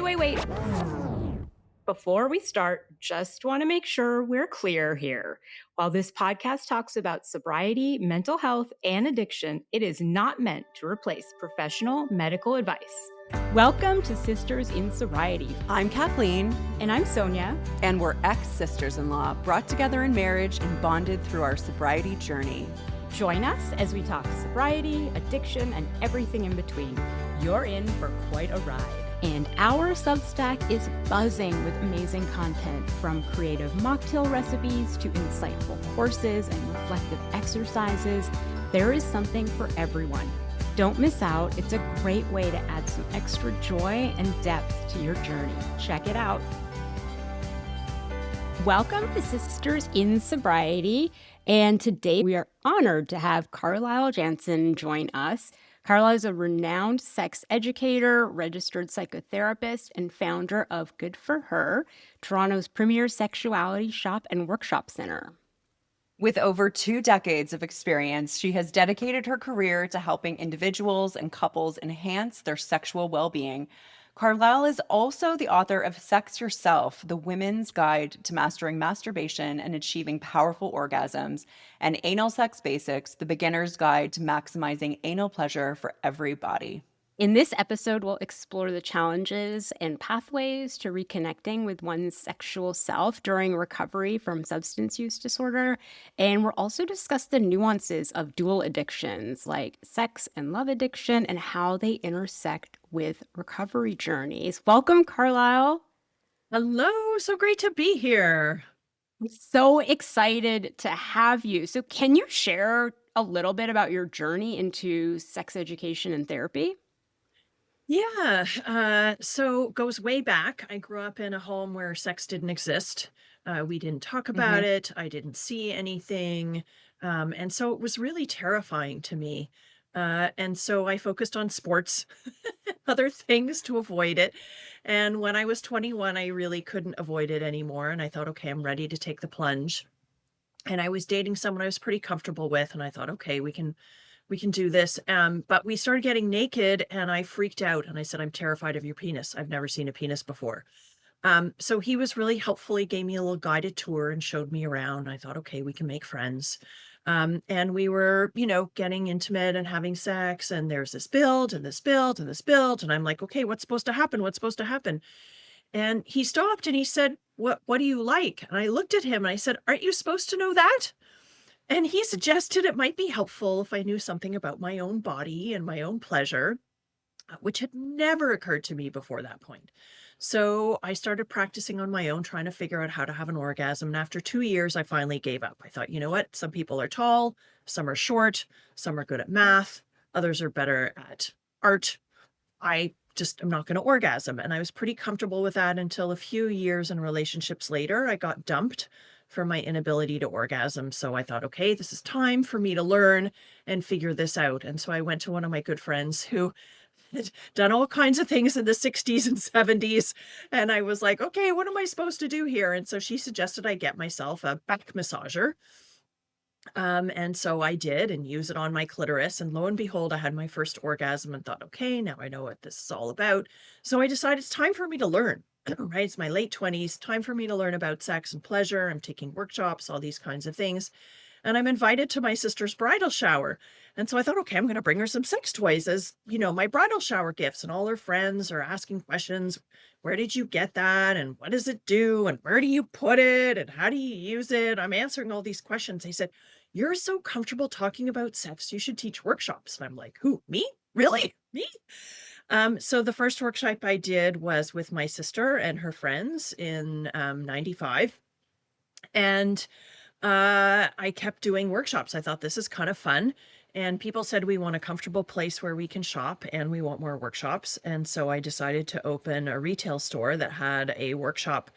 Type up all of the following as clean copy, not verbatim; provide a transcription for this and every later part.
Wait. Before we start, just want to make sure we're clear here. While this podcast talks about sobriety, mental health, and addiction, it is not meant to replace professional medical advice. Welcome to Sisters in Sobriety. I'm Kathleen. And I'm Sonia. And we're ex-sisters-in-law, brought together in marriage and bonded through our sobriety journey. Join us as we talk sobriety, addiction, and everything in between. You're in for quite a ride. And our Substack is buzzing with amazing content, from creative mocktail recipes to insightful courses and reflective exercises. There is something for everyone. Don't miss out. It's a great way to add some extra joy and depth to your journey. Check it out. Welcome to Sisters in Sobriety. And today we are honored to have Carlyle Jansen join us. Carlyle is a renowned sex educator, registered psychotherapist, and founder of Good For Her, Toronto's premier sexuality shop and workshop center. With over 2 decades of experience, she has dedicated her career to helping individuals and couples enhance their sexual well-being. Carlyle is also the author of Sex Yourself, The Women's Guide to Mastering Masturbation and Achieving Powerful Orgasms, and Anal Sex Basics, The Beginner's Guide to Maximizing Anal Pleasure for Everybody. In this episode, we'll explore the challenges and pathways to reconnecting with one's sexual self during recovery from substance use disorder. And we'll also discuss the nuances of dual addictions like sex and love addiction and how they intersect with recovery journeys. Welcome, Carlyle. Hello, so great to be here. I'm so excited to have you. So can you share a little bit about your journey into sex education and therapy? Yeah, so goes way back. I grew up in a home where sex didn't exist. We didn't talk about it. I didn't see anything. And so it was really terrifying to me. And so I focused on sports, other things to avoid it. And when I was 21, I really couldn't avoid it anymore. And I thought, okay, I'm ready to take the plunge. And I was dating someone I was pretty comfortable with. And I thought, okay, we can do this. But we started getting naked and I freaked out and I said, I'm terrified of your penis. I've never seen a penis before. So he was really helpful. He gave me a little guided tour and showed me around. I thought, okay, we can make friends. And we were, getting intimate and having sex, and there's this build and this build and this build. And I'm like, okay, what's supposed to happen? What's supposed to happen? And he stopped and he said, what do you like? And I looked at him and I said, aren't you supposed to know that? And he suggested it might be helpful if I knew something about my own body and my own pleasure, which had never occurred to me before that point. So I started practicing on my own, trying to figure out how to have an orgasm. And after 2 years, I finally gave up. I thought, you know what? Some people are tall, some are short, some are good at math, others are better at art. I'm not going to orgasm. And I was pretty comfortable with that until a few years and relationships later, I got dumped for my inability to orgasm. So I thought, okay, this is time for me to learn and figure this out. And so I went to one of my good friends who had done all kinds of things in the 60s and 70s. And I was like, okay, what am I supposed to do here? And so she suggested I get myself a back massager. And so I did, and use it on my clitoris. And lo and behold, I had my first orgasm and thought, okay, now I know what this is all about. So I decided it's time for me to learn. Right? It's my late 20s, time for me to learn about sex and pleasure. I'm taking workshops, all these kinds of things. And I'm invited to my sister's bridal shower. And so I thought, okay, I'm going to bring her some sex toys as, my bridal shower gifts. And all her friends are asking questions. Where did you get that? And what does it do? And where do you put it? And how do you use it? I'm answering all these questions. They said, you're so comfortable talking about sex, you should teach workshops. And I'm like, who, me? Really? Me? So the first workshop I did was with my sister and her friends in 95. And I kept doing workshops. I thought this is kind of fun. And people said, we want a comfortable place where we can shop and we want more workshops. And so I decided to open a retail store that had a workshop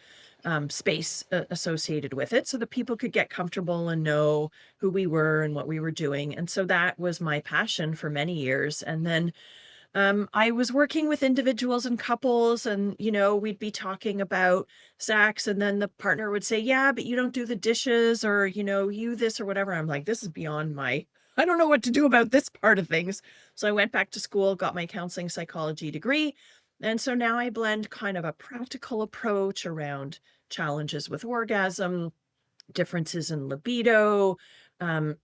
space associated with it so that people could get comfortable and know who we were and what we were doing. And so that was my passion for many years. And then I was working with individuals and couples and, we'd be talking about sex and then the partner would say, yeah, but you don't do the dishes or, you this or whatever. I'm like, this is beyond I don't know what to do about this part of things. So I went back to school, got my counseling psychology degree, And so now I blend kind of a practical approach around challenges with orgasm, differences in libido, um,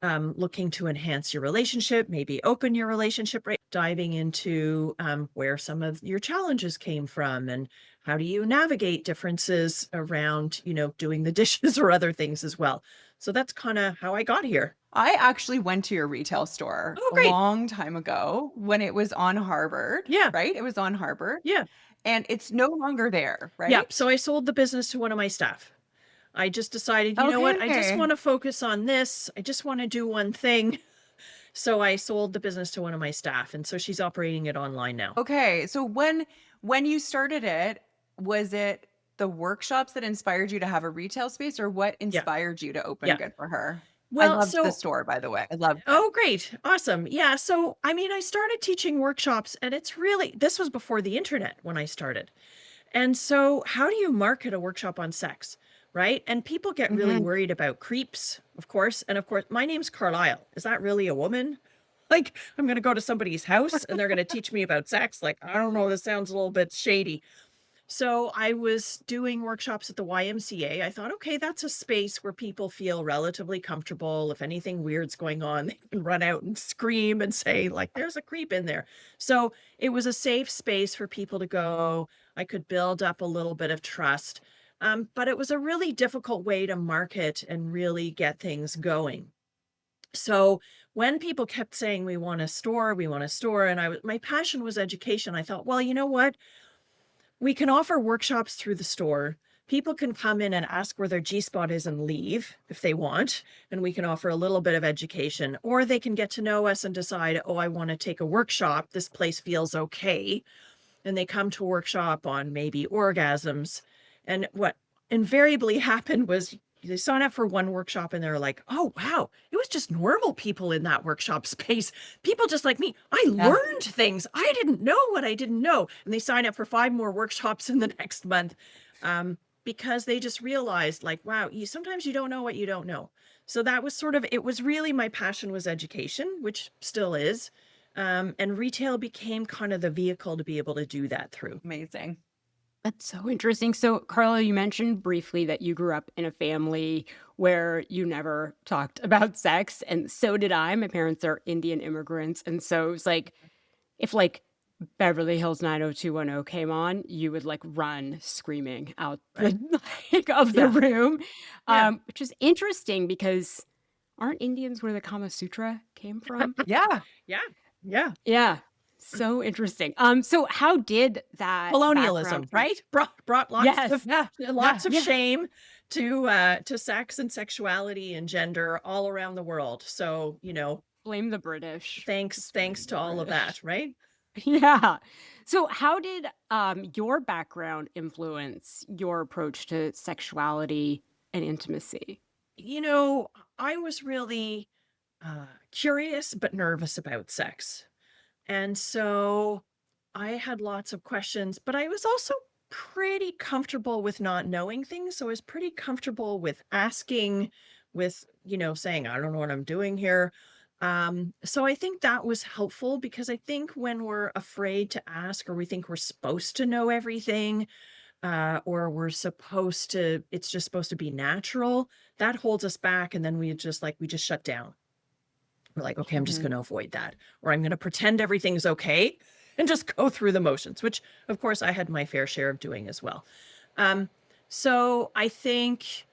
looking to enhance your relationship, maybe open your relationship, right? Diving into where some of your challenges came from and how do you navigate differences around, doing the dishes or other things as well. So that's kind of how I got here. I actually went to your retail store Oh, a great. long time ago when it was on Harvard, Yeah. right? It was on Harvard, Yeah. and it's no longer there, Yeah. right? So I sold the business to one of my staff. I just decided, you know what? I just Okay. want to focus on this. I just want to do one thing. So I sold the business to one of my staff, and so she's operating it online now. Okay. So when you started it, was it the workshops that inspired you to have a retail space, or what Yeah. inspired you to open Yeah. Good for Her? I Well, loved the so store, by the way. I loved it. oh, great. Awesome. Yeah. So, I mean, I started teaching workshops, and this was before the internet when I started. And so, how do you market a workshop on sex? Right. And people get really Mhm. worried about creeps, of course. And of course, my name's Carlisle. Is that really a woman? Like, I'm going to go to somebody's house and they're going to teach me about sex. Like, I don't know. This sounds a little bit shady. So I was doing workshops at the YMCA. I thought, okay, that's a space where people feel relatively comfortable. If anything weird's going on, they can run out and scream and say, like, there's a creep in there. So it was a safe space for people to go. I could build up a little bit of trust. But it was a really difficult way to market and really get things going. So when people kept saying, we want a store, and my passion was education, I thought, well, you know what? We can offer workshops through the store. People can come in and ask where their G spot is and leave if they want. And we can offer a little bit of education, or they can get to know us and decide, oh, I want to take a workshop. This place feels okay. And they come to a workshop on maybe orgasms. And what invariably happened was they sign up for one workshop and they're like, oh, wow, it was just normal people in that workshop space. People just like me. I Yeah. learned things. I didn't know what I didn't know. And they sign up for 5 more workshops in the next month because they just realized, like, wow, sometimes you don't know what you don't know. So that was it was really my passion was education, which still is. And retail became kind of the vehicle to be able to do that through. Amazing. That's so interesting. So, Carla, you mentioned briefly that you grew up in a family where you never talked about sex, and so did I. My parents are Indian immigrants, and so it was like if like Beverly Hills 90210 came on, you would like run screaming out Right. the like of the Yeah. room, Yeah. which is interesting because aren't Indians where the Kama Sutra came from? Yeah. Yeah. Yeah. Yeah. So interesting. So how did that Colonialism, background right? Brought Yes. Yeah. Yeah. lots of Yeah. shame to sex and sexuality and gender all around the world. So, Blame the British. Just thanks blame to the all of that, British. right? Yeah. So how did your background influence your approach to sexuality and intimacy? You know, I was really curious but nervous about sex. And so I had lots of questions, but I was also pretty comfortable with not knowing things. So I was pretty comfortable with asking, with, saying, I don't know what I'm doing here. So I think that was helpful because I think when we're afraid to ask or we think we're supposed to know everything, or it's just supposed to be natural, that holds us back. And then we just shut down. We're like, okay, I'm just Mhm. going to avoid that, or I'm going to pretend everything's okay and just go through the motions, which of course I had my fair share of doing as well. Um, so I think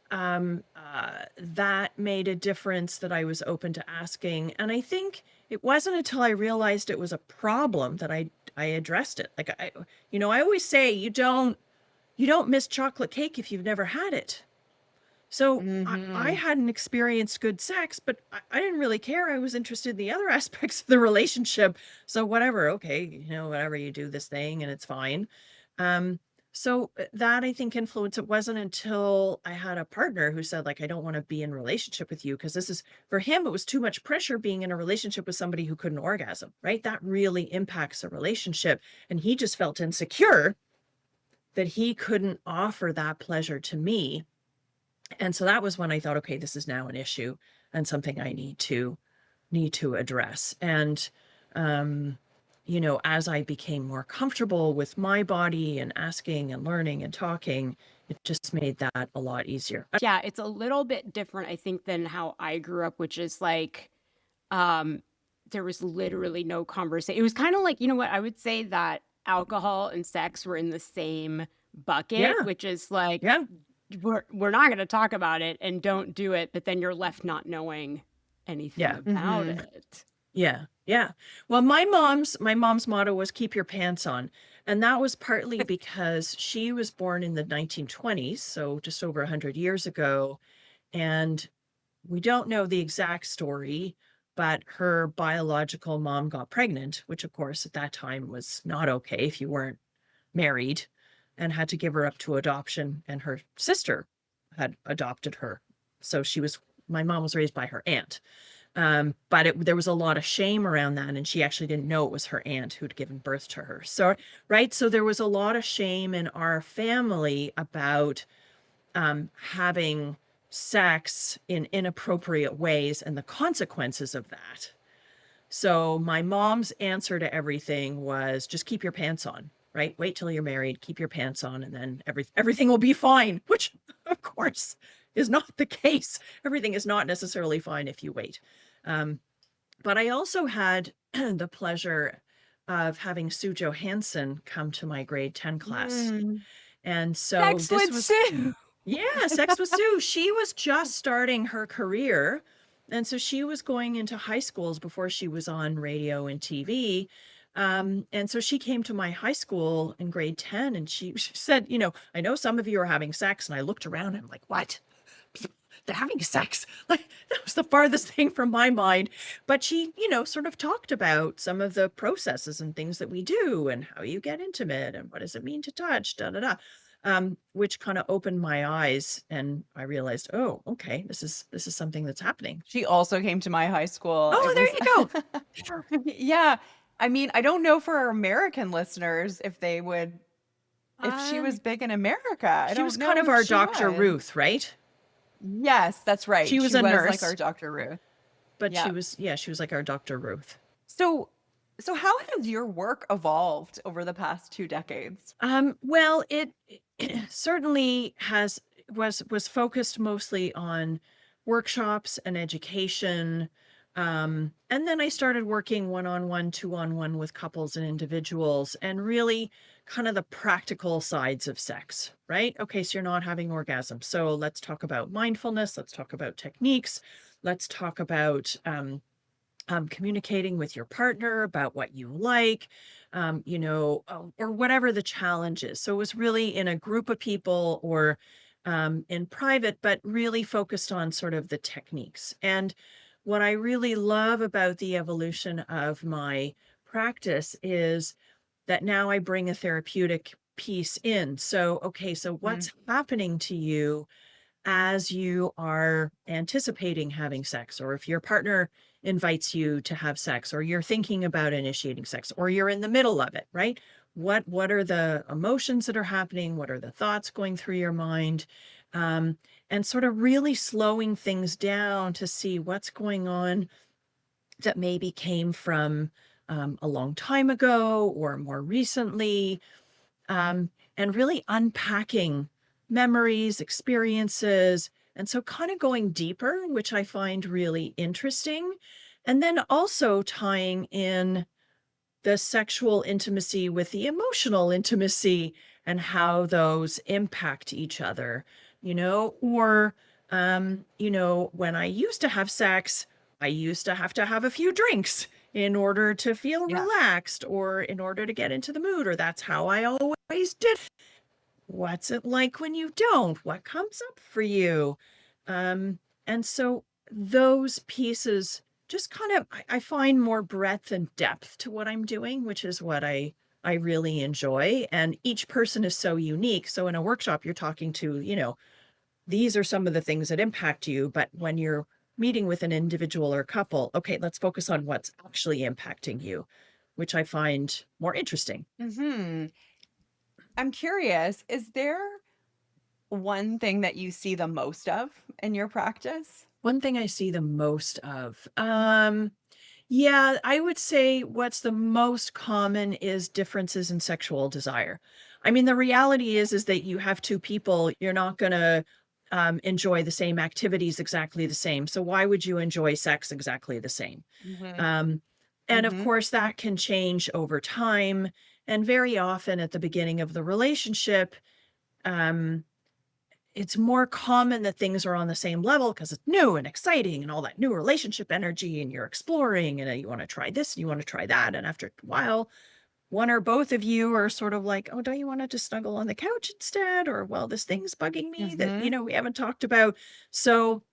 that made a difference that I was open to asking. And I think it wasn't until I realized it was a problem that I addressed it. Like I always say, you don't miss chocolate cake if you've never had it. So I Mhm. hadn't experienced good sex, but I didn't really care. I was interested in the other aspects of the relationship. So whatever, okay, whatever, you do this thing and it's fine. Um, so that I think influenced. It wasn't until I had a partner who said, like, I don't want to be in a relationship with you because this is for him, it was too much pressure being in a relationship with somebody who couldn't orgasm, right? That really impacts a relationship. And he just felt insecure that he couldn't offer that pleasure to me, and so that was when I thought, okay, this is now an issue and something I need to address. And um, as I became more comfortable with my body and asking and learning and talking, it just made that a lot easier. Yeah, it's a little bit different, I think, than how I grew up, which is like, um, there was literally no conversation. It was kind of like, you know what, I would say that alcohol and sex were in the same bucket, Yeah. which is like, Yeah. we're not going to talk about it and don't do it, but then you're left not knowing anything Yeah. about Hmm. it. Yeah. Yeah. Well, my mom's motto was keep your pants on. And that was partly because she was born in the 1920s, so just over 100 years ago. And we don't know the exact story, but her biological mom got pregnant, which of course at that time was not okay if you weren't married, and had to give her up to adoption. And her sister had adopted her. So my mom was raised by her aunt. But there was a lot of shame around that. And she actually didn't know it was her aunt who'd given birth to her. So, right. So there was a lot of shame in our family about having sex in inappropriate ways and the consequences of that. So my mom's answer to everything was just keep your pants on, right? Wait till you're married, keep your pants on, and then everything will be fine, which of course is not the case. Everything is not necessarily fine if you wait. Um, but I also had the pleasure of having Sue Johansson come to my grade 10 class. Mm. And so Sex this with was, Sue. yeah, Sex with Sue. She was just starting her career. And so she was going into high schools before she was on radio and TV. And so she came to my high school in grade 10 and she said, I know some of you are having sex. And I looked around and I'm like, what? They're having sex. Like that was the farthest thing from my mind. But she, sort of talked about some of the processes and things that we do and how you get intimate and what does it mean to touch, da da da. Which kind of opened my eyes and I realized, oh, okay, this is something that's happening. She also came to my high school. Oh, It there was, you go. Sure. yeah. I mean, I don't know for our American listeners if she Um, was big in America. I She was don't kind know of if our she Dr. was. Ruth, right? Yes, that's right. She was She a was like our nurse, Dr. Ruth. but Yeah. she was like our Dr. Ruth. So, so how has your work evolved over the past 2 decades? Well, it certainly was focused mostly on workshops and education. And then I started working one-on-one, two-on-one with couples and individuals, and really kind of the practical sides of sex, right? Okay, so you're not having orgasm. So let's talk about mindfulness. Let's talk about techniques. Let's talk about communicating with your partner about what you like, or whatever the challenge is. So it was really in a group of people or in private, but really focused on sort of the techniques. And what I really love about the evolution of my practice is that now I bring a therapeutic piece in. So, okay, so Mm. what's happening to you as you are anticipating having sex, or if your partner invites you to have sex, or you're thinking about initiating sex, or you're in the middle of it, right? What are the emotions that are happening? What are the thoughts going through your mind? Um, and sort of really slowing things down to see what's going on that maybe came from a long time ago or more recently, and really unpacking memories, experiences. And so, kind of going deeper, which I find really interesting. And then also tying in the sexual intimacy with the emotional intimacy and how those impact each other, or, when I used to have sex, I used to have a few drinks in order to feel Yeah. relaxed or in order to get into the mood, or that's how I always did. What's it like when you don't? What comes up for you? And so those pieces just kind of I find more breadth and depth to what I'm doing, which is what I really enjoy. And each person is so unique. So in a workshop, you're talking to, these are some of the things that impact you. But when you're meeting with an individual or couple, okay, let's focus on what's actually impacting you, which I find more interesting. Hmm. I'm curious, is there one thing that you see the most of in your practice? One thing I see the most of, Yeah, I would say what's the most common is differences in sexual desire. I mean, the reality is that you have two people, you're not gonna enjoy the same activities exactly the same. So why would you enjoy sex exactly the same? Mhm. Um, and of Mhm. course, that can change over time. And very often at the beginning of the relationship, um, it's more common that things are on the same level because it's new and exciting and all that new relationship energy, and you're exploring and you want to try this and you want to try that. And after a while, one or both of you are sort of like, oh, don't you want to just snuggle on the couch instead? Or, well, this thing's bugging me that, Mhm. we haven't talked about. So,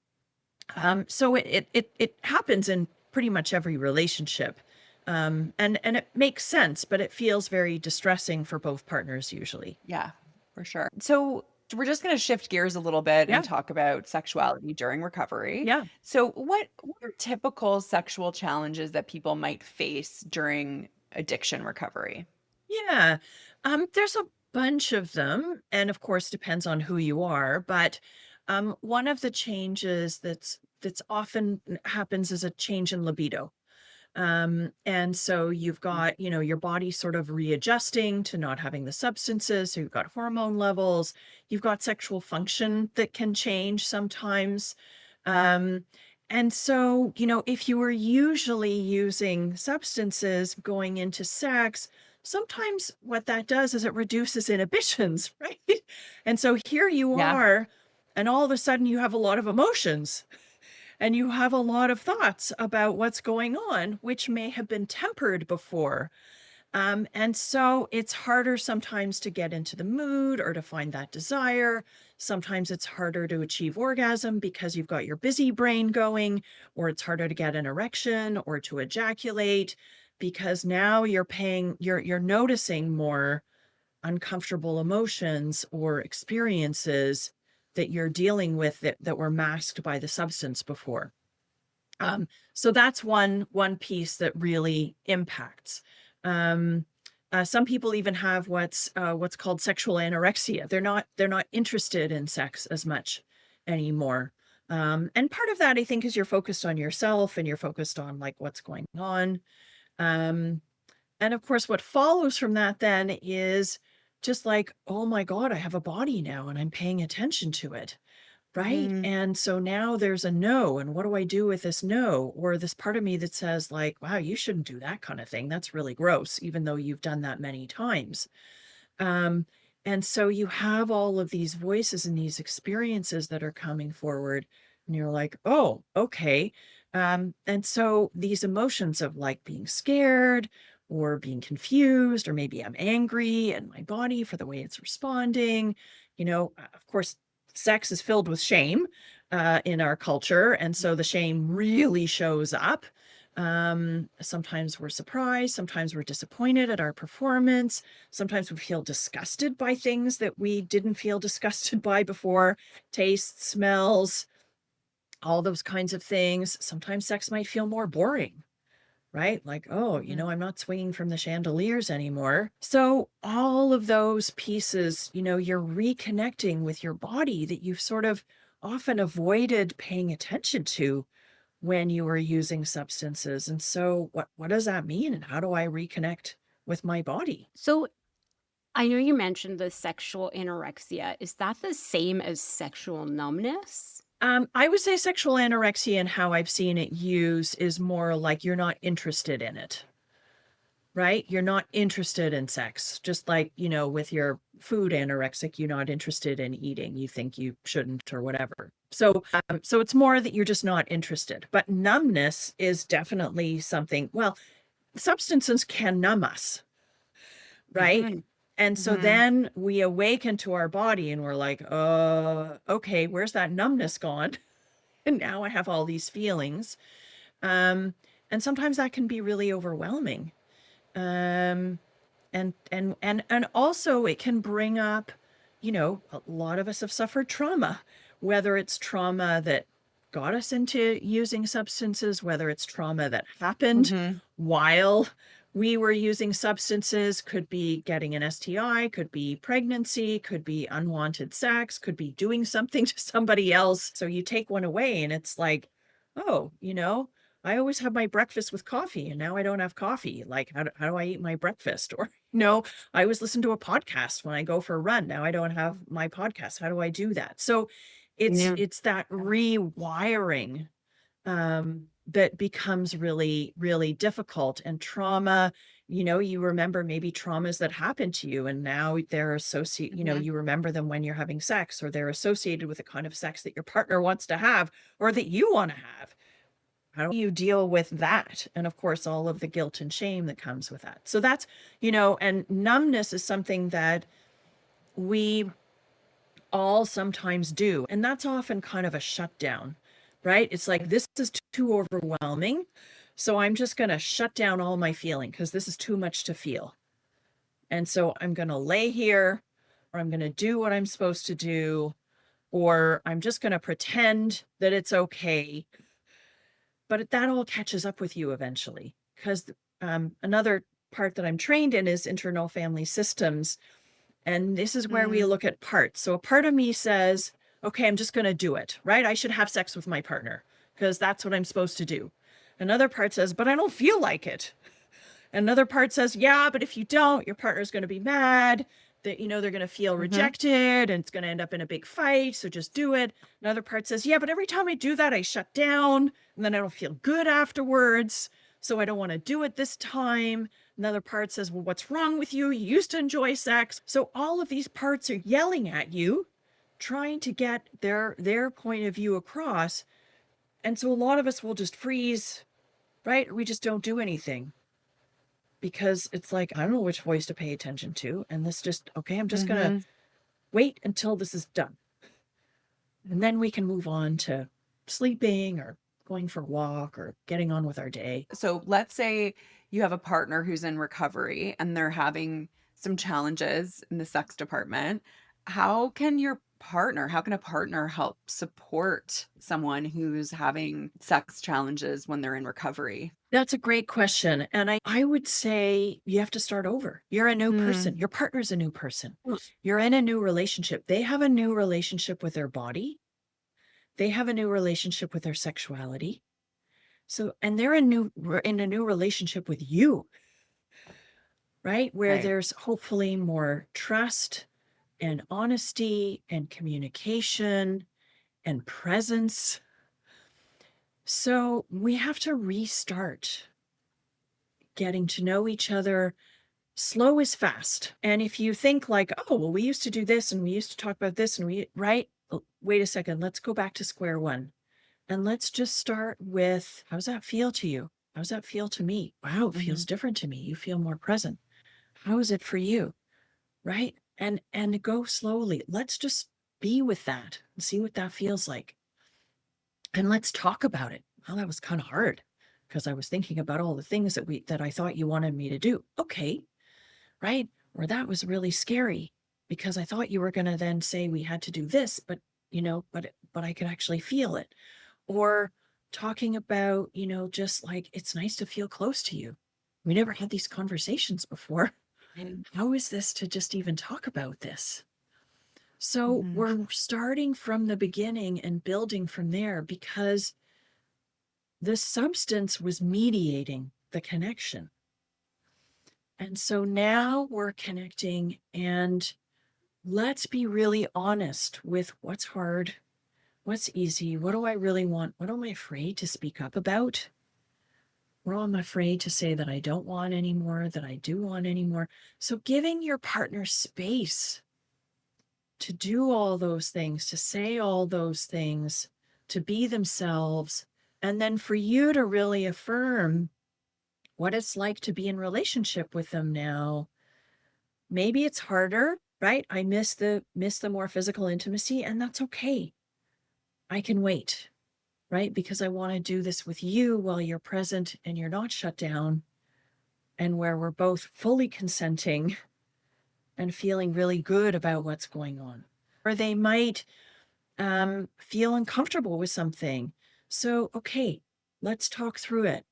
it happens in pretty much every relationship. And it makes sense, but it feels very distressing for both partners usually. Yeah, for sure. So we're just going to shift gears a little bit and Yeah. talk about sexuality during recovery. Yeah. So what are typical sexual challenges that people might face during addiction recovery? Yeah. There's a bunch of them, and of course depends on who you are, but one of the changes that's often happens is a change in libido. And so you've got, your body sort of readjusting to not having the substances. So you've got hormone levels, you've got sexual function that can change sometimes. Um, and so, if you were usually using substances going into sex, sometimes what that does is it reduces inhibitions, right? And so here you Yeah. are, and all of a sudden you have a lot of emotions and you have a lot of thoughts about what's going on, which may have been tempered before. And so it's harder sometimes to get into the mood or to find that desire. Sometimes it's harder to achieve orgasm because you've got your busy brain going, or it's harder to get an erection or to ejaculate because now you're noticing more uncomfortable emotions or experiences that you're dealing with that were masked by the substance before. So that's one piece that really impacts. Um, some people even have what's called sexual anorexia. They're not interested in sex as much anymore. And part of that, I think, is you're focused on yourself and you're focused on like what's going on. Um, and of course, what follows from that then is just like, oh my God, I have a body now and I'm paying attention to it. Right? Mhm. And so now there's a no, and what do I do with this no? Or this part of me that says like, wow, you shouldn't do that kind of thing. That's really gross, even though you've done that many times. Um, and so you have all of these voices and these experiences that are coming forward, and you're like, oh, okay. And so these emotions of like being scared or being confused, or maybe I'm angry and my body for the way it's responding, of course, sex is filled with shame in our culture. And so the shame really shows up. Sometimes we're surprised, sometimes we're disappointed at our performance. Sometimes we feel disgusted by things that we didn't feel disgusted by before, tastes, smells, all those kinds of things. Sometimes sex might feel more boring, right? Like, oh, Mhm. I'm not swinging from the chandeliers anymore. So, all of those pieces, you're reconnecting with your body that you've sort of often avoided paying attention to when you were using substances. And so, what does that mean? And how do I reconnect with my body? So I know you mentioned the sexual anorexia. Is that the same as sexual numbness? I would say sexual anorexia and how I've seen it used is more like you're not interested in it, right? You're not interested in sex. Just like, with your food anorexic, you're not interested in eating. You think you shouldn't or whatever. So it's more that you're just not interested. But numbness is definitely something, well, substances can numb us, right? Mhm. And so Mhm. then we awaken to our body and we're like, okay, where's that numbness gone? And now I have all these feelings. Um, and sometimes that can be really overwhelming. Um, and also it can bring up, a lot of us have suffered trauma, whether it's trauma that got us into using substances, whether it's trauma that happened Mhm. while we were using substances, could be getting an STI, could be pregnancy, could be unwanted sex, could be doing something to somebody else. So you take one away and it's like, oh, I always have my breakfast with coffee and now I don't have coffee. Like, how do I eat my breakfast? Or, I always listen to a podcast when I go for a run. Now I don't have my podcast. How do I do that? So Yeah. it's that rewiring that becomes really, really difficult. And trauma, you remember maybe traumas that happened to you and now they're associated, Mhm. you remember them when you're having sex, or they're associated with the kind of sex that your partner wants to have or that you want to have. How do you deal with that? And of course, all of the guilt and shame that comes with that. So that's, and numbness is something that we all sometimes do. And that's often kind of a shutdown, right? It's like, this is too overwhelming. So I'm just going to shut down all my feeling because this is too much to feel. And so I'm going to lay here, or I'm going to do what I'm supposed to do, or I'm just going to pretend that it's okay. But that all catches up with you eventually, because another part that I'm trained in is internal family systems. And this is where we Mm. look at parts. So a part of me says, okay, I'm just going to do it, right? I should have sex with my partner because that's what I'm supposed to do. Another part says, but I don't feel like it. Another part says, yeah, but if you don't, your partner's going to be mad that, they're going to feel Mhm. rejected and it's going to end up in a big fight. So just do it. Another part says, yeah, but every time I do that, I shut down and then I don't feel good afterwards. So I don't want to do it this time. Another part says, well, what's wrong with you? You used to enjoy sex. So all of these parts are yelling at you, trying to get their point of view across. And so a lot of us will just freeze, right? We just don't do anything because it's like, I don't know which voice to pay attention to. And this just, okay, I'm just going to Mhm. wait until this is done. And then we can move on to sleeping or going for a walk or getting on with our day. So let's say you have a partner who's in recovery and they're having some challenges in the sex department. How can a partner help support someone who's having sex challenges when they're in recovery? That's a great question. And I would say you have to start over. You're a new Mm. person. Your partner's a new person. You're in a new relationship. They have a new relationship with their body. They have a new relationship with their sexuality. So, and they're in a new relationship with you, right? Where Right. there's hopefully more trust and honesty and communication and presence. So we have to restart getting to know each other. Slow is fast. And if you think like, oh, well, we used to do this and we used to talk about this and right? Wait a second, let's go back to square one. And let's just start with, how's that feel to you? How's that feel to me? Wow, it feels Mhm. different to me. You feel more present. How is it for you? Right? And go slowly. Let's just be with that and see what that feels like. And let's talk about it. Well, that was kind of hard because I was thinking about all the things that I thought you wanted me to do. Okay, right? Or that was really scary because I thought you were going to then say we had to do this, but but I could actually feel it. Or talking about, just like it's nice to feel close to you. We never had these conversations before. Mm. How is this to just even talk about this? So Mhm. we're starting from the beginning and building from there because the substance was mediating the connection. And so now we're connecting, and let's be really honest with what's hard, what's easy, what do I really want, what am I afraid to speak up about? What am I afraid to say that I don't want anymore, that I do want anymore? So giving your partner space to do all those things, to say all those things, to be themselves, and then for you to really affirm what it's like to be in relationship with them now. Maybe it's harder, right? I miss the more physical intimacy, and that's okay. I can wait, right? Because I want to do this with you while you're present and you're not shut down, and where we're both fully consenting and feeling really good about what's going on. Or they might feel uncomfortable with something. So, okay, let's talk through it.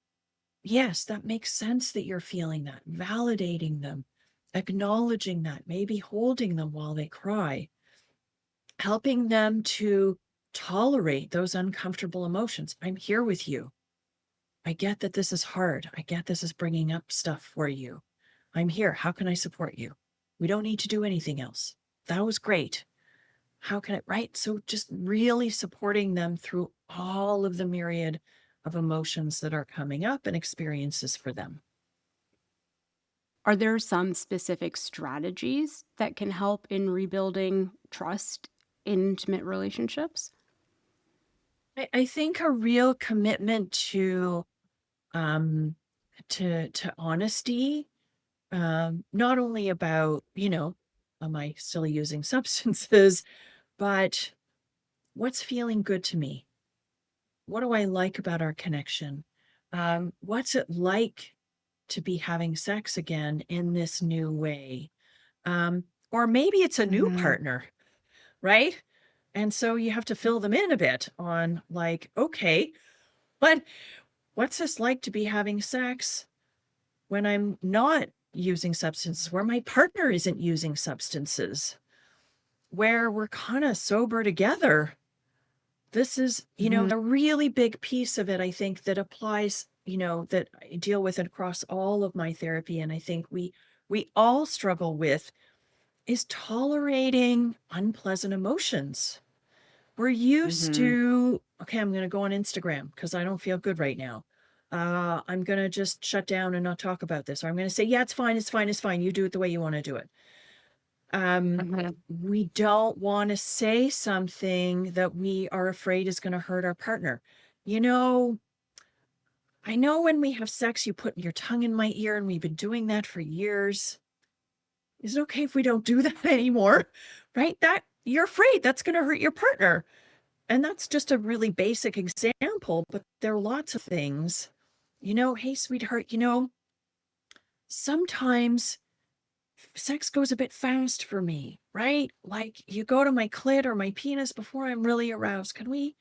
Yes, that makes sense that you're feeling that, validating them, acknowledging that, maybe holding them while they cry, helping them to tolerate those uncomfortable emotions. I'm here with you. I get that this is hard. I get this is bringing up stuff for you. I'm here. How can I support you? We don't need to do anything else. That was great. How can it, right? So just really supporting them through all of the myriad of emotions that are coming up and experiences for them. Are there some specific strategies that can help in rebuilding trust in intimate relationships? I think a real commitment um, to honesty, not only about, am I still using substances, but what's feeling good to me? What do I like about our connection? What's it like to be having sex again in this new way? Or maybe it's a new Mhm. partner, right? And so you have to fill them in a bit on like, okay, but what's this like to be having sex when I'm not using substances, where my partner isn't using substances, where we're kind of sober together? This is, Mhm. a really big piece of it, I think, that applies, that I deal with across all of my therapy. And I think we all struggle with is tolerating unpleasant emotions. We're used Mhm. to, okay, I'm going to go on Instagram because I don't feel good right now. I'm going to just shut down and not talk about this. Or I'm going to say, yeah, it's fine. It's fine. It's fine. You do it the way you want to do it. Mhm. We don't want to say something that we are afraid is going to hurt our partner. You know, I know when we have sex, you put your tongue in my ear, and we've been doing that for years. Is it okay if we don't do that anymore? Right? That you're afraid that's going to hurt your partner. And that's just a really basic example, but there are lots of things. Hey, sweetheart, sometimes sex goes a bit fast for me, right? Like you go to my clit or my penis before I'm really aroused. Can we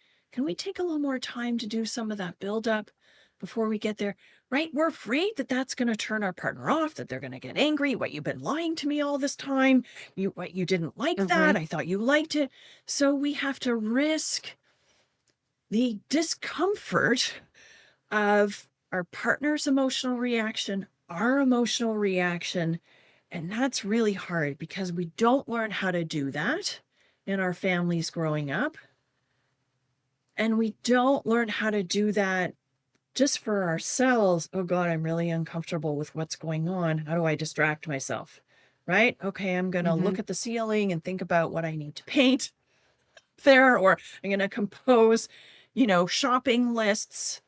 take a little more time to do some of that buildup before we get there? Right? We're afraid that that's going to turn our partner off, that they're going to get angry. What, you've been lying to me all this time? You didn't like that. Mhm. I thought you liked it. So we have to risk the discomfort of our partner's emotional reaction, our emotional reaction. And that's really hard because we don't learn how to do that in our families growing up. And we don't learn how to do that just for ourselves. Oh God, I'm really uncomfortable with what's going on. How do I distract myself? Right? Okay, I'm going to Mhm. look at the ceiling and think about what I need to paint there, or I'm going to compose, shopping lists.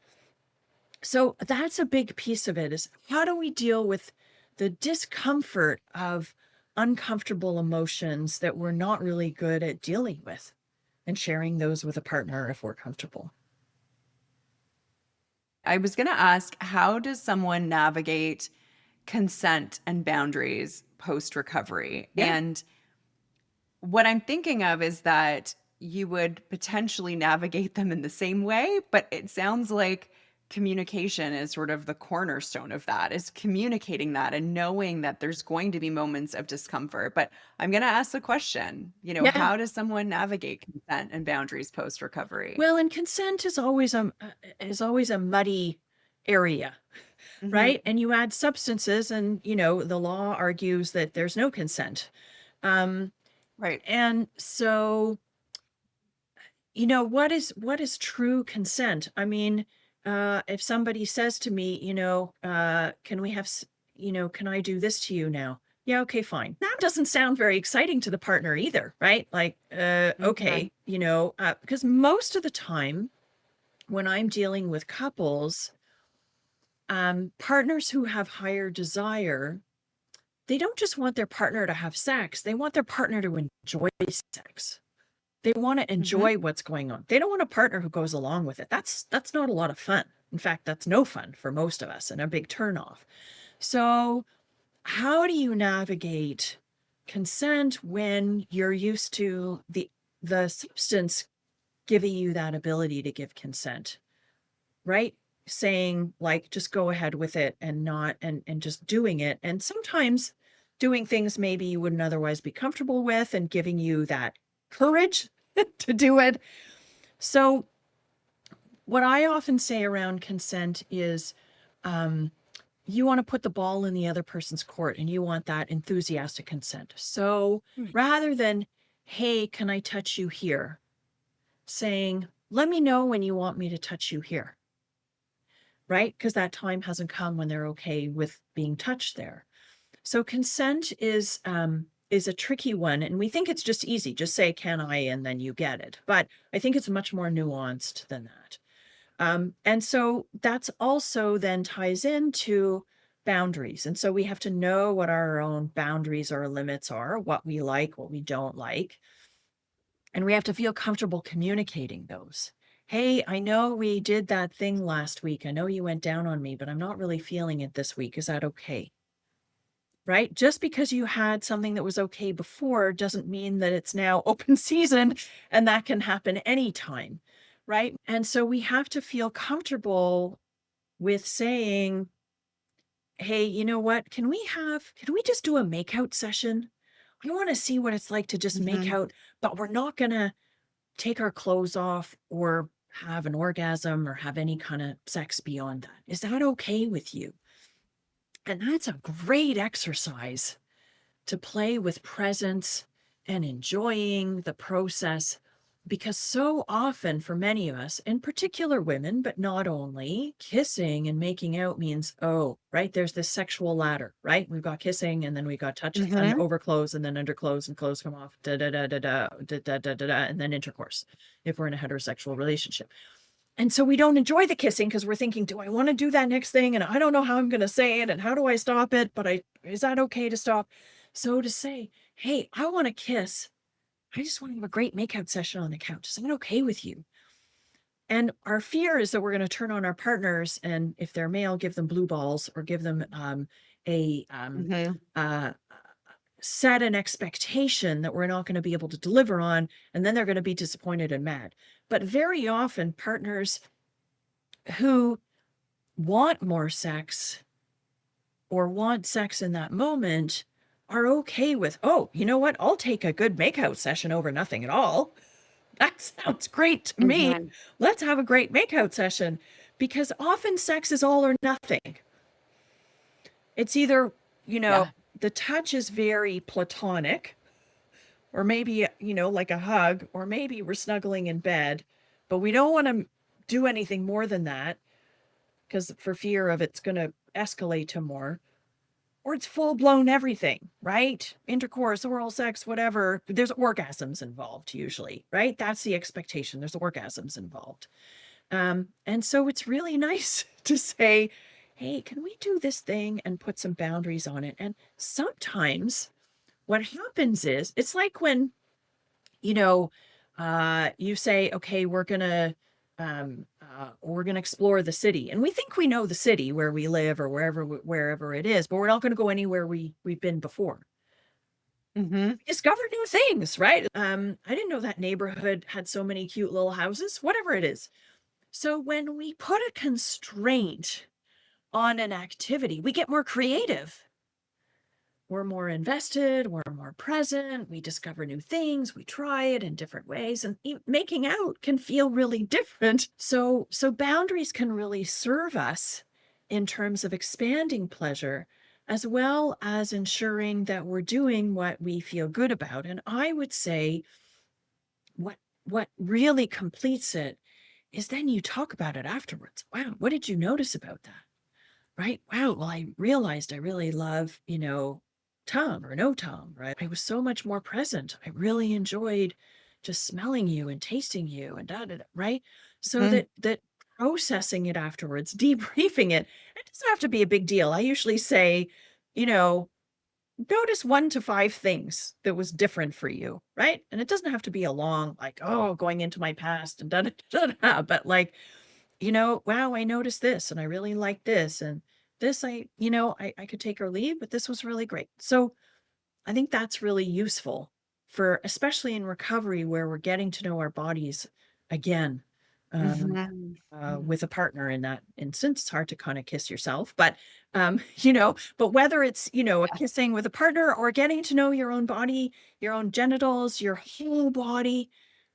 So that's a big piece of it, is how do we deal with the discomfort of uncomfortable emotions that we're not really good at dealing with, and sharing those with a partner if we're comfortable. I was going to ask, how does someone navigate consent and boundaries post recovery? Yeah. And what I'm thinking of is that you would potentially navigate them in the same way, but it sounds like communication is sort of the cornerstone of that, is communicating that and knowing that there's going to be moments of discomfort. But I'm going to ask the question, Yeah. how does someone navigate consent and boundaries post recovery? Well, and consent is always a muddy area, Hmm. right? And you add substances, and the law argues that there's no consent. Um, Right. and so what is true consent? I mean, if somebody says to me, can we have, can I do this to you now? Yeah, okay, fine. That doesn't sound very exciting to the partner either, right? Like, Okay. okay, because most of the time when I'm dealing with couples, partners who have higher desire, they don't just want their partner to have sex, they want their partner to enjoy sex. They want to Hmm. enjoy what's going on. They don't want a partner who goes along with it. That's not a lot of fun. In fact, that's no fun for most of us and a big turnoff. So, how do you navigate consent when you're used to the substance giving you that ability to give consent, right? Saying like just go ahead with it and not and just doing it. And sometimes doing things maybe you wouldn't otherwise be comfortable with and giving you that courage to do it. So what I often say around consent is, you want to put the ball in the other person's court and you want that enthusiastic consent. So rather than, hey, can I touch you here? Saying, let me know when you want me to touch you here. Right? Because that time hasn't come when they're okay with being touched there. So consent is a tricky one. And we think it's just easy. Just say, can I? And then you get it. But I think it's much more nuanced than that. And so that's also then ties into boundaries. And so we have to know what our own boundaries or limits are, what we like, what we don't like. And we have to feel comfortable communicating those. Hey, I know we did that thing last week. I know you went down on me, but I'm not really feeling it this week. Is that okay? Right? Just because you had something that was okay before doesn't mean that it's now open season and that can happen anytime. Right? And so we have to feel comfortable with saying, hey, you know what? Can we just do a makeout session? I want to see what it's like to just make out, but we're not going to take our clothes off or have an orgasm or have any kind of sex beyond that. Is that okay with you? And that's a great exercise to play with presence and enjoying the process, because so often for many of us, in particular women, but not only, kissing and making out means, oh, right, there's this sexual ladder, right? We've got kissing and then we got touch and over clothes and then under clothes and clothes come off, da da da da da da da da da da, and then intercourse if we're in a heterosexual relationship. And so we don't enjoy the kissing because we're thinking, do I want to do that next thing? And I don't know how I'm going to say it and how do I stop it? But is that okay to stop? So to say, hey, I want to kiss. I just want to have a great makeout session on the couch. Is that okay with you? And our fear is that we're going to turn on our partners, and if they're male, give them blue balls or give them set an expectation that we're not going to be able to deliver on, and then they're going to be disappointed and mad. But very often partners who want more sex or want sex in that moment are okay with, oh, you know what? I'll take a good makeout session over nothing at all. That sounds great to me. Let's have a great makeout session, because often sex is all or nothing. It's either, the touch is very platonic, or maybe, like a hug, or maybe we're snuggling in bed, but we don't want to do anything more than that because for fear of it's going to escalate to more. Or it's full blown everything, right? Intercourse, oral sex, whatever. There's orgasms involved usually, right? That's the expectation. There's orgasms involved. And so it's really nice to say, hey, can we do this thing and put some boundaries on it? And sometimes what happens is, it's like when, you say, okay, we're going to explore the city, and we think we know the city where we live or wherever it is, but we're not going to go anywhere we've been before. Discover new things, right? I didn't know that neighborhood had so many cute little houses, whatever it is. So when we put a constraint on an activity, we get more creative. We're more invested, we're more present, we discover new things, we try it in different ways, and making out can feel really different. So boundaries can really serve us in terms of expanding pleasure, as well as ensuring that we're doing what we feel good about. And I would say what really completes it is then you talk about it afterwards. Wow, what did you notice about that? Right? Wow, well, I realized I really love, Tom or no Tom, right? I was so much more present. I really enjoyed just smelling you and tasting you and right? So that processing it afterwards, debriefing it doesn't have to be a big deal. I usually say, notice 1 to 5 things that was different for you, right? And it doesn't have to be a long, like, oh, going into my past and but like, wow, I noticed this and I really like this. And this, I could take or leave, but this was really great. So I think that's really useful for, especially in recovery, where we're getting to know our bodies again, with a partner. In that instance, it's hard to kind of kiss yourself, but, but whether it's, a kissing with a partner or getting to know your own body, your own genitals, your whole body,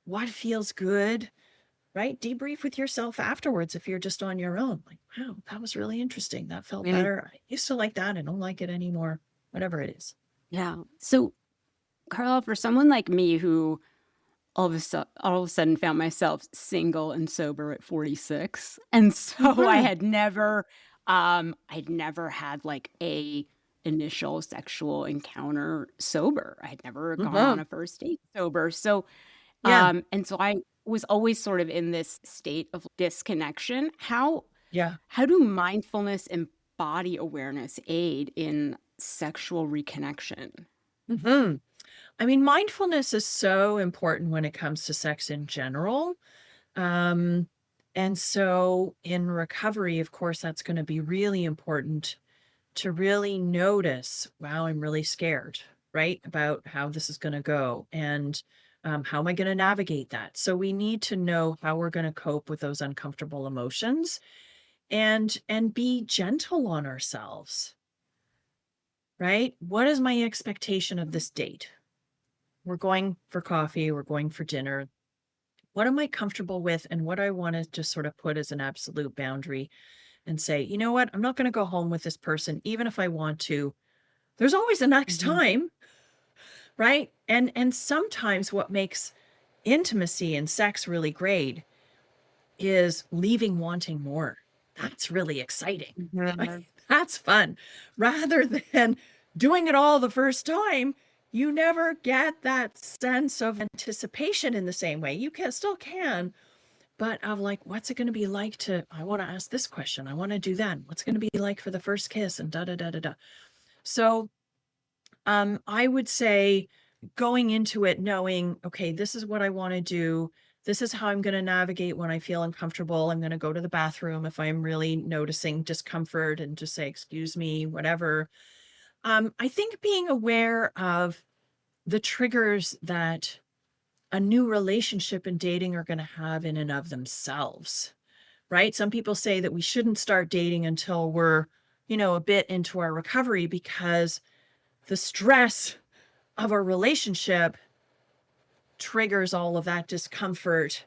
what feels good, right? Debrief with yourself afterwards if you're just on your own. Like, wow, that was really interesting. That felt better. I used to like that. I don't like it anymore. Whatever it is. Yeah. So, Carlisle, for someone like me who all of a sudden found myself single and sober at 46, and so Mhm. I'd never had like a initial sexual encounter sober. I had never gone on Mhm. a first date sober. So, Yeah. and so I was always sort of in this state of disconnection. Yeah. How do mindfulness and body awareness aid in sexual reconnection? hmm I mean, mindfulness is so important when it comes to sex in general. Um, and so in recovery, of course, that's going to be really important to really notice, wow, I'm really scared, right? About how this is going to go and how am I going to navigate that? So we need to know how we're going to cope with those uncomfortable emotions and be gentle on ourselves, right? What is my expectation of this date? We're going for coffee, we're going for dinner. What am I comfortable with? And what I want to just sort of put as an absolute boundary and say, you know what? I'm not going to go home with this person, even if I want to. There's always a next Mhm. time, right? And sometimes what makes intimacy and sex really great is leaving wanting more. That's really exciting. Mhm. That's fun. Rather than doing it all the first time, you never get that sense of anticipation in the same way. You can still can, but of like, what's it going to be like to, I want to ask this question. I want to do that. What's it going to be like for the first kiss and da da da da da. So I would say going into it knowing, okay, this is what I want to do. This is how I'm going to navigate when I feel uncomfortable. I'm going to go to the bathroom if I'm really noticing discomfort and just say, excuse me, whatever. I think being aware of the triggers that a new relationship and dating are going to have in and of themselves, right? Some people say that we shouldn't start dating until we're, a bit into our recovery because the stress of our relationship triggers all of that discomfort.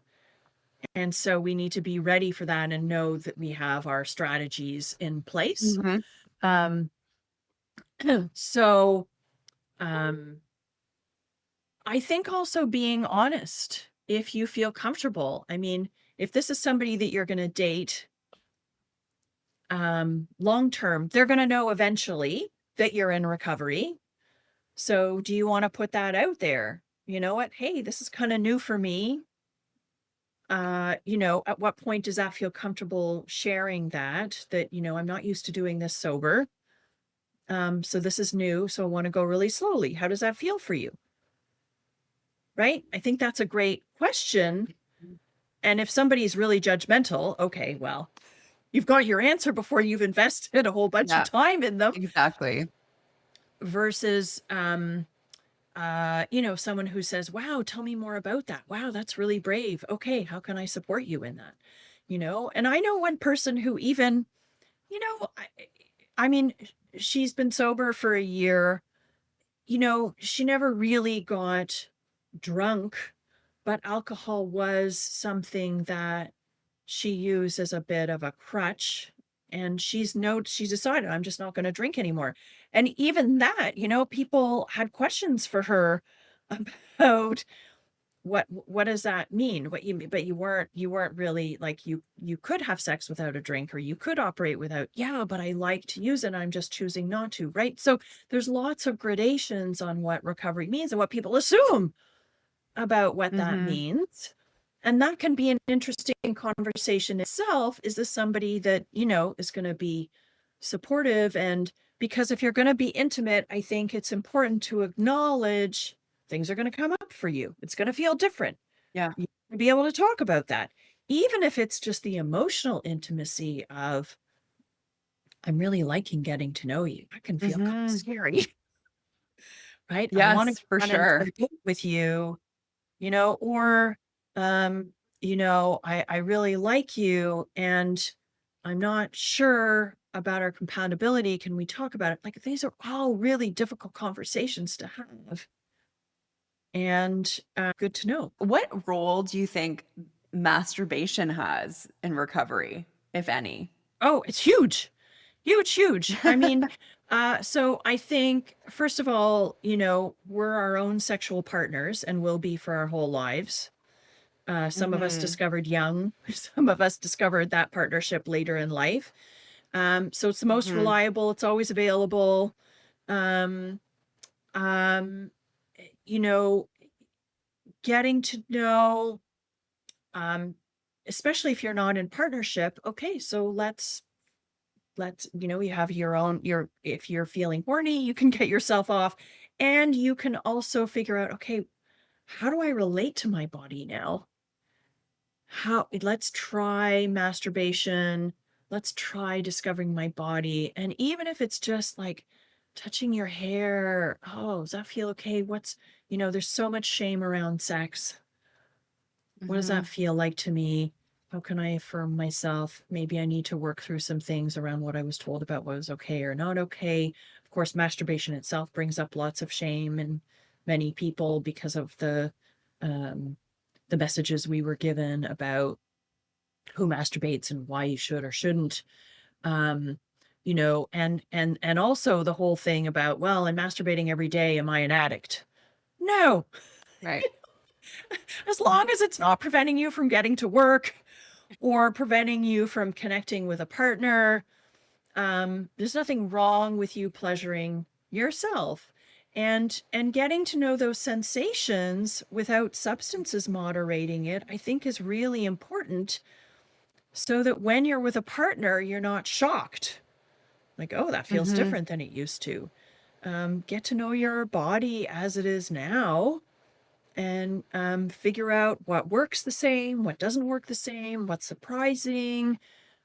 And so we need to be ready for that and know that we have our strategies in place. Mhm. Um, so um, I think also being honest if you feel comfortable. I mean, if this is somebody that you're going to date long term, they're going to know eventually that you're in recovery. So do you want to put that out there? You know what? Hey, this is kind of new for me. At what point does that feel comfortable sharing that, I'm not used to doing this sober. So this is new. So I want to go really slowly. How does that feel for you? Right? I think that's a great question. And if somebody's really judgmental, okay, well, you've got your answer before you've invested a whole bunch of Yeah, time in them exactly. versus someone who says, wow, tell me more about that. Wow, that's really brave. Okay, how can I support you in that? And I know one person who even, you know, I, I mean, she's been sober for a year. She never really got drunk, but alcohol was something that she used as a bit of a crutch. And she decided, I'm just not going to drink anymore. And even that, people had questions for her about what does that mean? What you mean, but you weren't really like you could have sex without a drink or you could operate without. Yeah, but I like to use it. I'm just choosing not to, right? So there's lots of gradations on what recovery means and what people assume about what that Mhm. means. And that can be an interesting conversation itself. Is this somebody that, is going to be supportive? And because if you're going to be intimate, I think it's important to acknowledge things are going to come up for you. It's going to feel different. Yeah. You to be able to talk about that, even if it's just the emotional intimacy of, I'm really liking getting to know you. That can feel kind of Mhm. scary, right? I want to Yes, for run into a sure. date with you, or, I really like you and I'm not sure about our compatibility. Can we talk about it? Like, these are all really difficult conversations to have and good to know. What role do you think masturbation has in recovery, if any. Oh, it's huge. Huge, huge. I mean, so I think, first of all, we're our own sexual partners and will be for our whole lives. Some of us Mm-hmm. discovered young, some of us discovered that partnership later in life. So it's the most Mm-hmm. reliable, it's always available. Um, um, you know, Getting to know, um, especially if you're not in partnership, okay, so you have if you're feeling horny, you can get yourself off, and you can also figure out, okay, how do I relate to my body now? Let's try masturbation. Let's try discovering my body. And even if it's just like touching your hair, oh, does that feel okay? There's so much shame around sex. What does Mm-hmm. that feel like to me? How can I affirm myself? Maybe I need to work through some things around what I was told about what was okay or not okay. Of course, masturbation itself brings up lots of shame in many people because of um, the messages we were given about who masturbates and why you should or shouldn't. Um, and also the whole thing about, well, I'm masturbating every day. Am I an addict? No, Right. as long as it's not preventing you from getting to work or preventing you from connecting with a partner. There's nothing wrong with you pleasuring yourself and getting to know those sensations without substances moderating it, I think is really important so that when you're with a partner, you're not shocked. Like, oh, that feels Mm-hmm. different than it used to. Get to know your body as it is now and figure out what works the same, what doesn't work the same, what's surprising,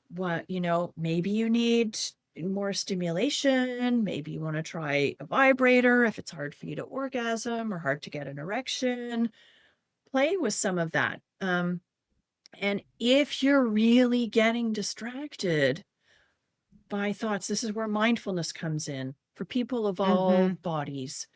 maybe you need more stimulation. Maybe you want to try a vibrator if it's hard for you to orgasm or hard to get an erection. Play with some of that. And if you're really getting distracted by thoughts, this is where mindfulness comes in for people of all Mm-hmm. bodies,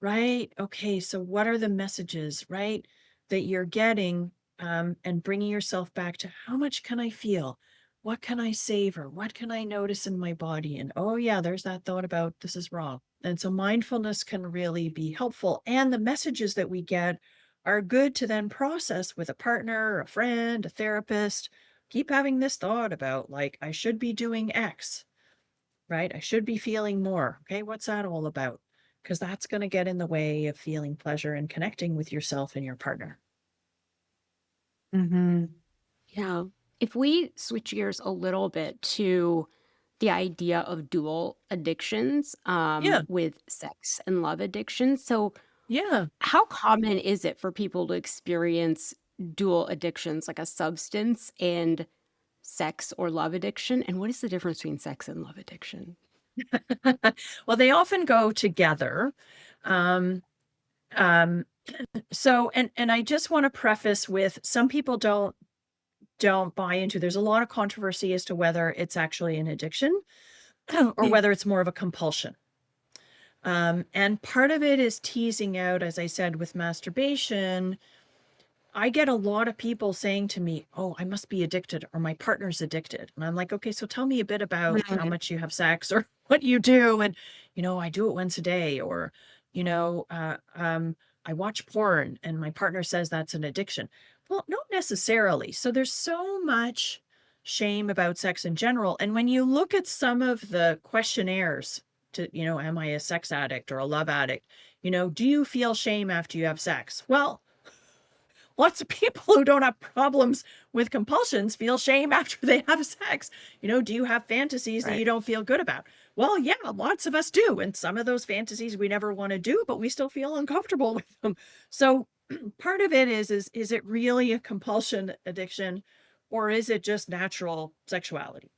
right? Okay, so what are the messages, right, that you're getting, and bringing yourself back to how much can I feel? What can I savor? What can I notice in my body? And oh, yeah, there's that thought about this is wrong. And so mindfulness can really be helpful. And the messages that we get are good to then process with a partner, a friend, a therapist. Keep having this thought about, like, I should be doing X, right? I should be feeling more. Okay, what's that all about? Because that's going to get in the way of feeling pleasure and connecting with yourself and your partner. Mm-hmm. Yeah. If we switch gears a little bit to the idea of dual addictions, Yeah, with sex and love addiction. So, yeah. how common is it for people to experience dual addictions, like a substance and sex or love addiction? And what is the difference between sex and love addiction? Well, they often go together. Um, um, and I just want to preface with some people don't buy into. There's a lot of controversy as to whether it's actually an addiction or whether it's more of a compulsion. And part of it is teasing out, as I said, with masturbation. I get a lot of people saying to me, "Oh, I must be addicted or my partner's addicted." And I'm like, "Okay, so tell me a bit about how Right. much you have sex or what you do." And, I do it once a day, or, you know, I watch porn and my partner says that's an addiction. Well, not necessarily. So there's so much shame about sex in general. And when you look at some of the questionnaires to, am I a sex addict or a love addict? Do you feel shame after you have sex? Well, lots of people who don't have problems with compulsions feel shame after they have sex. Do you have fantasies that you Right. don't feel good about? Well, yeah, lots of us do. And some of those fantasies we never want to do, but we still feel uncomfortable with them. So part of it is it really a compulsion addiction or is it just natural sexuality?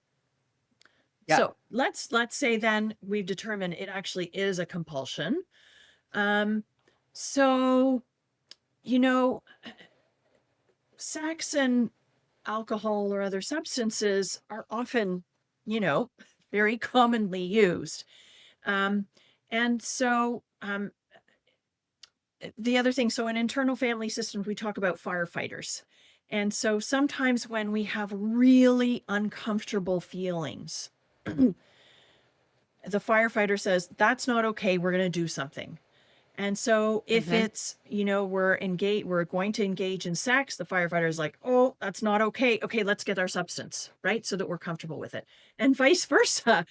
Yeah. So let's say then we've determined it actually is a compulsion. Um, so, you know, sex and alcohol or other substances are often, you know, very commonly used. Um, and so the other thing, so in internal family systems, we talk about firefighters. And so sometimes when we have really uncomfortable feelings, the firefighter says, that's not okay. We're going to do something. And so if it's, we're going to engage in sex, the firefighter is like, oh, that's not okay. Okay, let's get our substance, right? So that we're comfortable with it. And vice versa.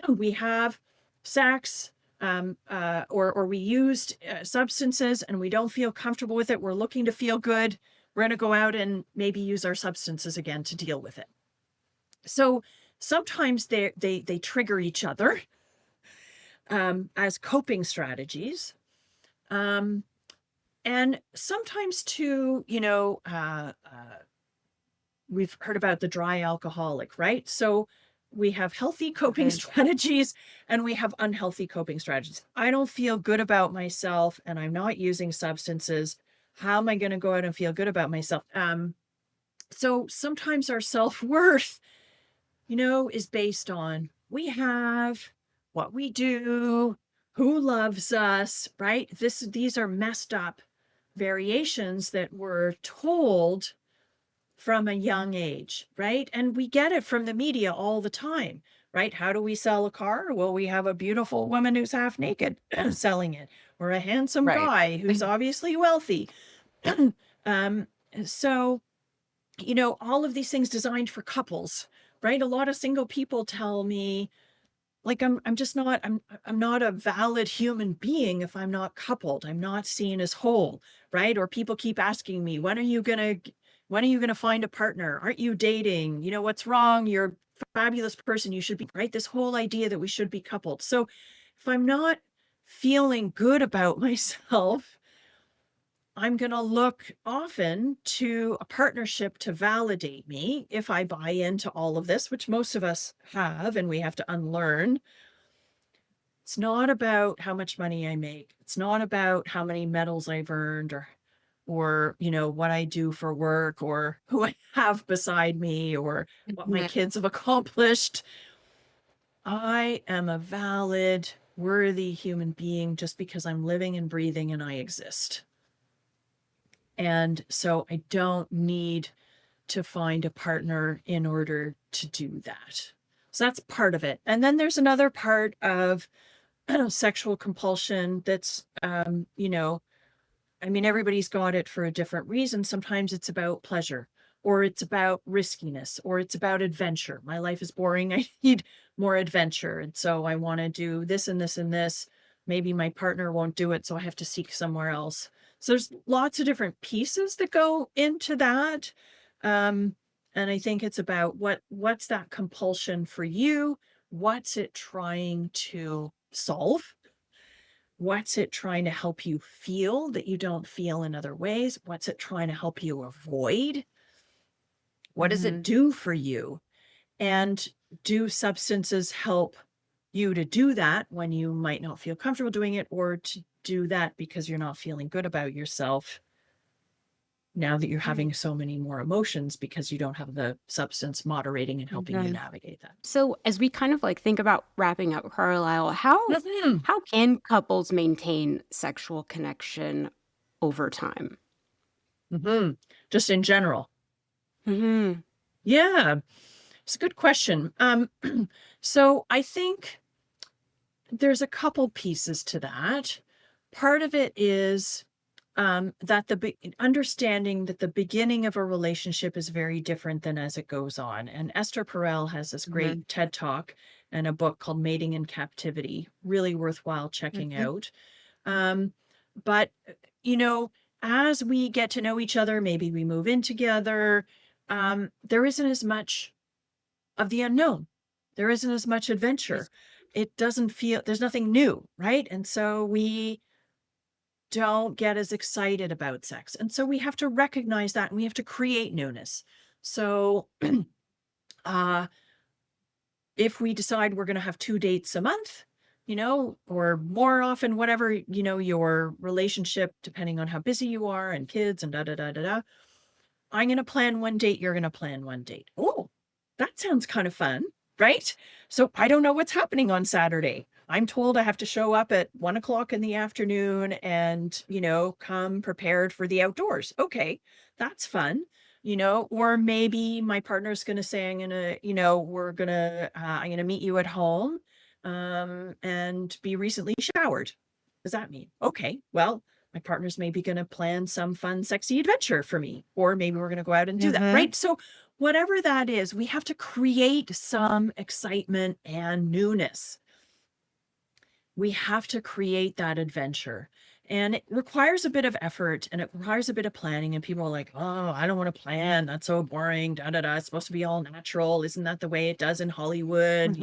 We have sex, or we used substances and we don't feel comfortable with it. We're looking to feel good. We're going to go out and maybe use our substances again to deal with it. So sometimes they trigger each other as coping strategies. And sometimes too, we've heard about the dry alcoholic, right? So we have healthy coping strategies and we have unhealthy coping strategies. I don't feel good about myself and I'm not using substances. How am I going to go out and feel good about myself? So sometimes our self-worth, is based on we have, what we do, who loves us, right? These are messed up variations that we're told from a young age, right? And we get it from the media all the time, right? How do we sell a car? Well, we have a beautiful woman who's half naked selling it, or a handsome guy who's obviously wealthy. So, all of these things designed for couples, right? A lot of single people tell me, like, I'm not a valid human being if I'm not coupled. I'm not seen as whole, right? Or people keep asking me, when are you going to find a partner? Aren't you dating? What's wrong? You're a fabulous person. You should be, right? This whole idea that we should be coupled. So if I'm not feeling good about myself, I'm going to look often to a partnership to validate me if I buy into all of this, which most of us have, and we have to unlearn. It's not about how much money I make. It's not about how many medals I've earned or what I do for work or who I have beside me or what my kids have accomplished. I am a valid, worthy human being just because I'm living and breathing and I exist. And so I don't need to find a partner in order to do that. So that's part of it. And then there's another part of sexual compulsion that's, everybody's got it for a different reason. Sometimes it's about pleasure, or it's about riskiness, or it's about adventure. My life is boring. I need more adventure. And so I want to do this and this and this. Maybe my partner won't do it, so I have to seek somewhere else. So there's lots of different pieces that go into that. And I think it's about what's that compulsion for you? What's it trying to solve? What's it trying to help you feel that you don't feel in other ways? What's it trying to help you avoid? What does it do for you? And do substances help you to do that when you might not feel comfortable doing it, or to do that because you're not feeling good about yourself now that you're having so many more emotions because you don't have the substance moderating and helping you navigate that. So as we kind of think about wrapping up, Carlisle, how can couples maintain sexual connection over time? Just in general. Yeah, it's a good question. So I think there's a couple pieces to that. Part of it is that understanding that the beginning of a relationship is very different than as it goes on. And Esther Perel has this great TED Talk and a book called Mating in Captivity, really worthwhile checking out. But, as we get to know each other, maybe we move in together, there isn't as much of the unknown. There isn't as much adventure. It doesn't feel, there's nothing new, right? And so we don't get as excited about sex. And so we have to recognize that and we have to create newness. So if we decide we're going to have 2 dates a month, or more often, whatever, your relationship, depending on how busy you are and kids and I'm going to plan 1 date. You're going to plan 1 date. Oh, that sounds kind of fun, right? So I don't know what's happening on Saturday. I'm told I have to show up at 1:00 in the afternoon and, come prepared for the outdoors. Okay, that's fun. or maybe my partner's going to say, I'm going to, I'm going to meet you at home, and be recently showered. What does that mean? Okay, well, my partner's maybe going to plan some fun, sexy adventure for me, or maybe we're going to go out and do that, right? So whatever that is, we have to create some excitement and newness. We have to create that adventure. And it requires a bit of effort and it requires a bit of planning. And people are like, oh, I don't want to plan. That's so boring. Da, da, da. It's supposed to be all natural. Isn't that the way it does in Hollywood?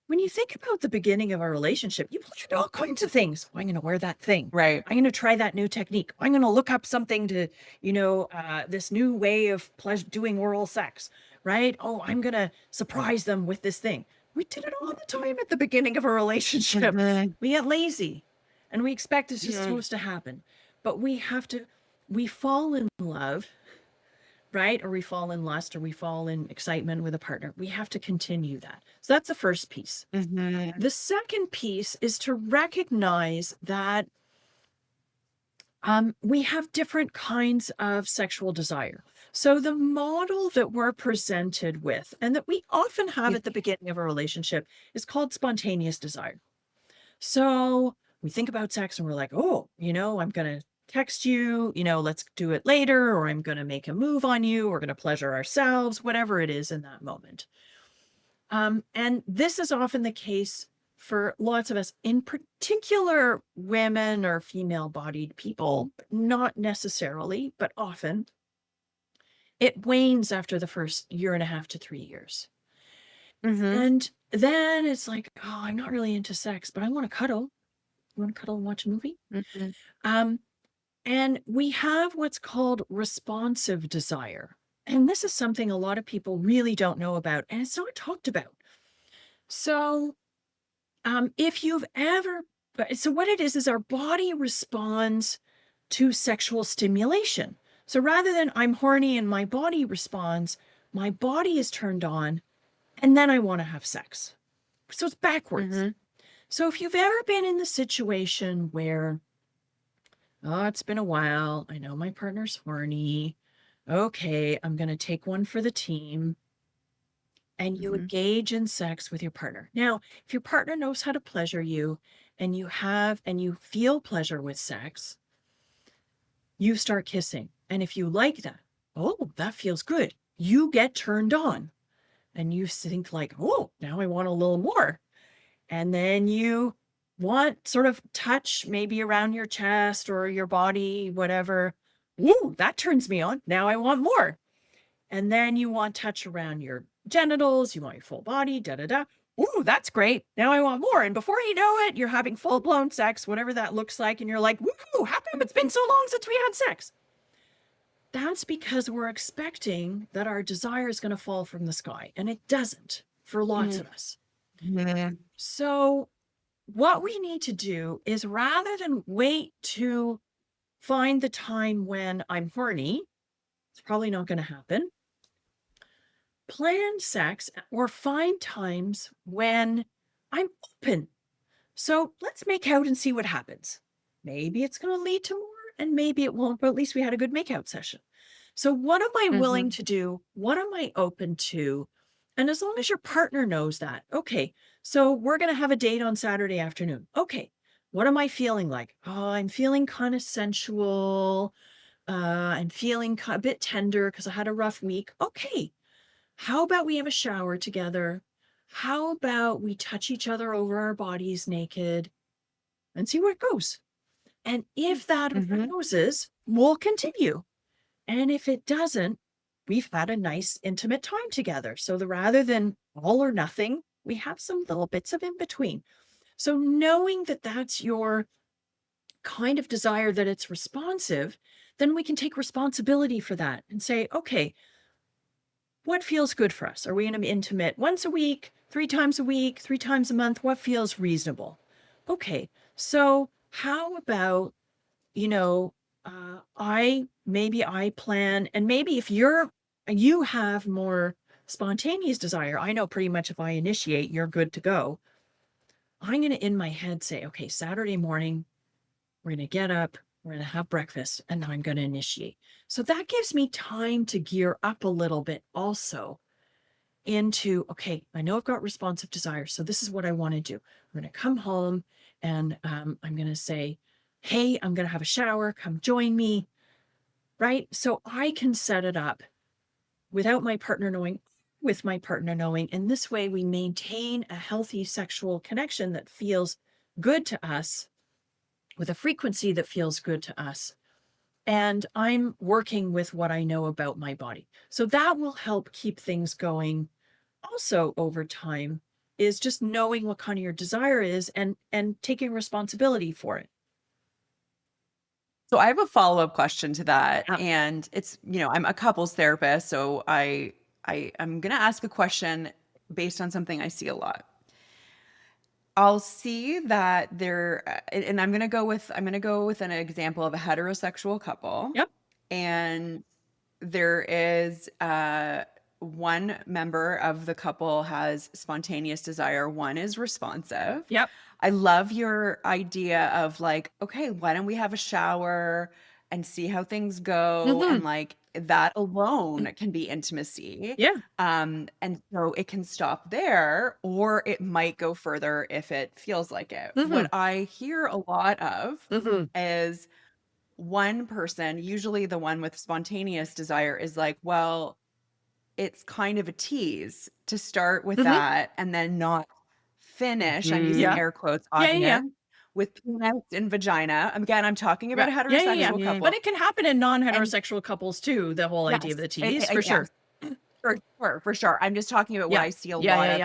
When you think about the beginning of a relationship, you plan all kinds of things. Oh, I'm going to wear that thing. Right. I'm going to try that new technique. I'm going to look up something to, this new way of doing oral sex, right? Oh, I'm going to surprise them with this thing. We did it all the time at the beginning of a relationship. We get lazy and we expect it's just supposed to happen. But we fall in love, right? Or we fall in lust, or we fall in excitement with a partner. We have to continue that. So that's the first piece. The second piece is to recognize that we have different kinds of sexual desire. So the model that we're presented with, and that we often have at the beginning of a relationship, is called spontaneous desire. So we think about sex and we're like, oh, I'm going to text you, let's do it later, or I'm going to make a move on you, we're going to pleasure ourselves, whatever it is in that moment. And this is often the case for lots of us, in particular women or female-bodied people, not necessarily, but often. It wanes after the first 1.5 to 3 years. And then it's like, oh, I'm not really into sex, but I want to cuddle. You want to cuddle and watch a movie? And we have what's called responsive desire. And this is something a lot of people really don't know about, and it's not talked about. So if you've ever, so what it is our body responds to sexual stimulation. So rather than I'm horny and my body responds, my body is turned on and then I want to have sex. So it's backwards. So if you've ever been in the situation where, oh, it's been a while, I know my partner's horny, okay, I'm going to take one for the team, and you engage in sex with your partner. Now, if your partner knows how to pleasure you and you feel pleasure with sex, you start kissing. And if you like that, oh, that feels good, you get turned on and you think like, oh, now I want a little more. And then you want sort of touch maybe around your chest or your body, whatever. Ooh, that turns me on. Now I want more. And then you want touch around your genitals. You want your full body, da, da, da. Ooh, that's great. Now I want more. And before you know it, you're having full blown sex, whatever that looks like. And you're like, woohoo, how come it's been so long since we had sex? That's because we're expecting that our desire is going to fall from the sky. And it doesn't for lots of us. So what we need to do is, rather than wait to find the time when I'm horny, it's probably not going to happen, plan sex or find times when I'm open. So let's make out and see what happens. Maybe it's going to lead to more and maybe it won't, but at least we had a good makeout session. So what am I willing to do? What am I open to? And as long as your partner knows that, okay, so we're going to have a date on Saturday afternoon. Okay, what am I feeling like? Oh, I'm feeling kind of sensual. I'm feeling a bit tender because I had a rough week. Okay, how about we have a shower together? How about we touch each other over our bodies naked and see where it goes? And if that arouses, we'll continue. And if it doesn't, we've had a nice intimate time together. So rather than all or nothing, we have some little bits of in between. So knowing that that's your kind of desire, that it's responsive, then we can take responsibility for that and say, okay, what feels good for us? Are we going to be intimate once a week, 3 times a week, 3 times a month? What feels reasonable? Okay, so how about, I plan, and maybe if you have more spontaneous desire, I know pretty much if I initiate, you're good to go. I'm going to, in my head, say, okay, Saturday morning, we're going to get up, we're going to have breakfast, and then I'm going to initiate. So that gives me time to gear up a little bit also into, okay, I know I've got responsive desire. So this is what I want to do. I'm going to come home and I'm going to say, hey, I'm going to have a shower. Come join me. Right. So I can set it up without my partner knowing, with my partner knowing. And this way we maintain a healthy sexual connection that feels good to us with a frequency that feels good to us. And I'm working with what I know about my body. So that will help keep things going also over time, is just knowing what kind of your desire is and taking responsibility for it. So I have a follow-up question to that. Yeah. And it's, I'm a couples therapist. So I'm going to ask a question based on something I see a lot. I'll see that and I'm going to go with an example of a heterosexual couple. Yep. And there is one member of the couple has spontaneous desire, one is responsive. Yep. I love your idea of like, okay, why don't we have a shower and see how things go? And like that alone can be intimacy. Yeah. And so it can stop there, or it might go further if it feels like it. What I hear a lot of is one person, usually the one with spontaneous desire, is like, well, it's kind of a tease to start with that and then not finish. I'm using Yeah. air quotes, Yeah. audience, with penis and vagina. Again, I'm talking about a heterosexual couple. But it can happen in non-heterosexual couples too, the whole idea of the tease, for sure. For sure. I'm just talking about what I see a lot of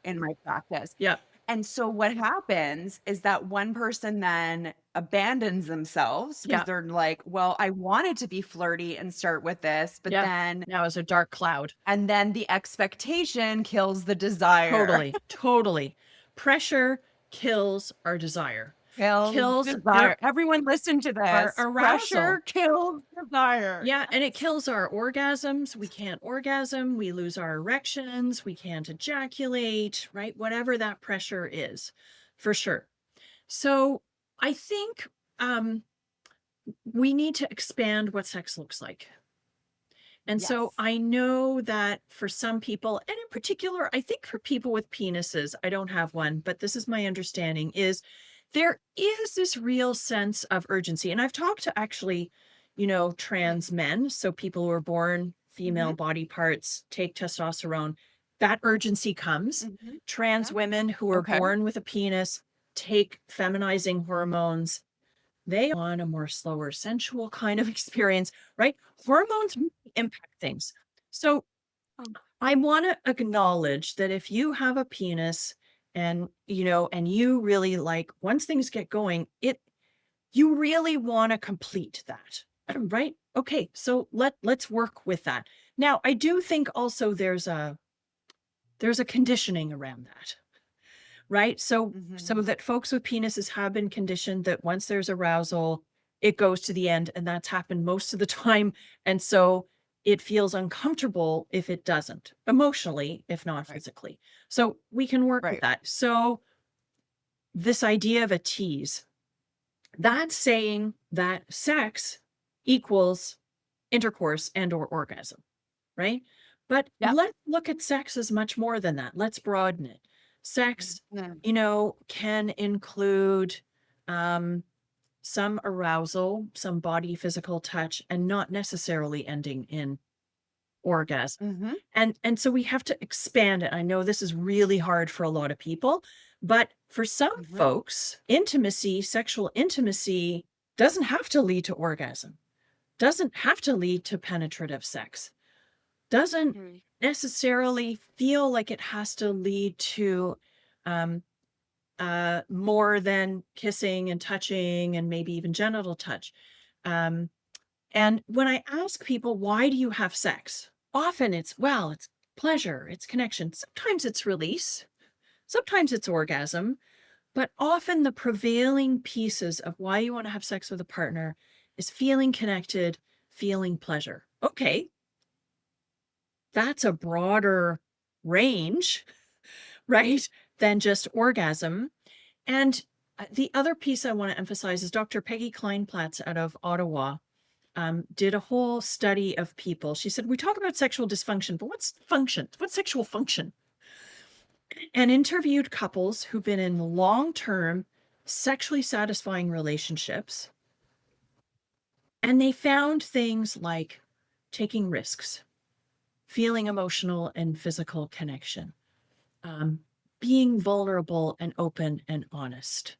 in my practice. Yeah. And so what happens is that one person then abandons themselves because they're like, well, I wanted to be flirty and start with this, but then now it's a dark cloud. And then the expectation kills the desire. Totally. Pressure kills our desire. Kills desire. Everyone listen to this. Our arousal. Pressure kills desire. Yeah, and it kills our orgasms. We can't orgasm. We lose our erections. We can't ejaculate, right? Whatever that pressure is, for sure. So I think we need to expand what sex looks like. And so I know that for some people, and in particular, I think for people with penises, I don't have one, but this is my understanding, is there is this real sense of urgency. And I've talked to actually, trans men. So people who are born female body parts, take testosterone, that urgency comes. Trans women who are born with a penis, take feminizing hormones. They want a more slower, sensual kind of experience, right? Hormones impact things. So I want to acknowledge that if you have a penis and, and you really like, once things get going, you really want to complete that, right? Okay. So let's work with that. Now, I do think also there's a conditioning around that. Right. So that folks with penises have been conditioned that once there's arousal, it goes to the end. And that's happened most of the time. And so it feels uncomfortable if it doesn't, emotionally, if not physically. So we can work with that. So this idea of a tease, that's saying that sex equals intercourse and or orgasm. Right. But let's look at sex as much more than that. Let's broaden it. Sex, can include some arousal, some body physical touch, and not necessarily ending in orgasm. And so we have to expand it. I know this is really hard for a lot of people, but for some folks, sexual intimacy doesn't have to lead to orgasm, doesn't have to lead to penetrative sex, doesn't necessarily feel like it has to lead to more than kissing and touching and maybe even genital touch. And when I ask people, why do you have sex? Often it's pleasure, it's connection. Sometimes it's release, sometimes it's orgasm, but often the prevailing pieces of why you want to have sex with a partner is feeling connected, feeling pleasure. Okay. That's a broader range, right, than just orgasm. And The other piece I want to emphasize is Dr. Peggy Kleinplatz out of Ottawa did a whole study of people. She said, we talk about sexual dysfunction, but what's function? What's sexual function? And interviewed couples who've been in long-term, sexually satisfying relationships. And they found things like taking risks, feeling emotional and physical connection, being vulnerable and open and honest,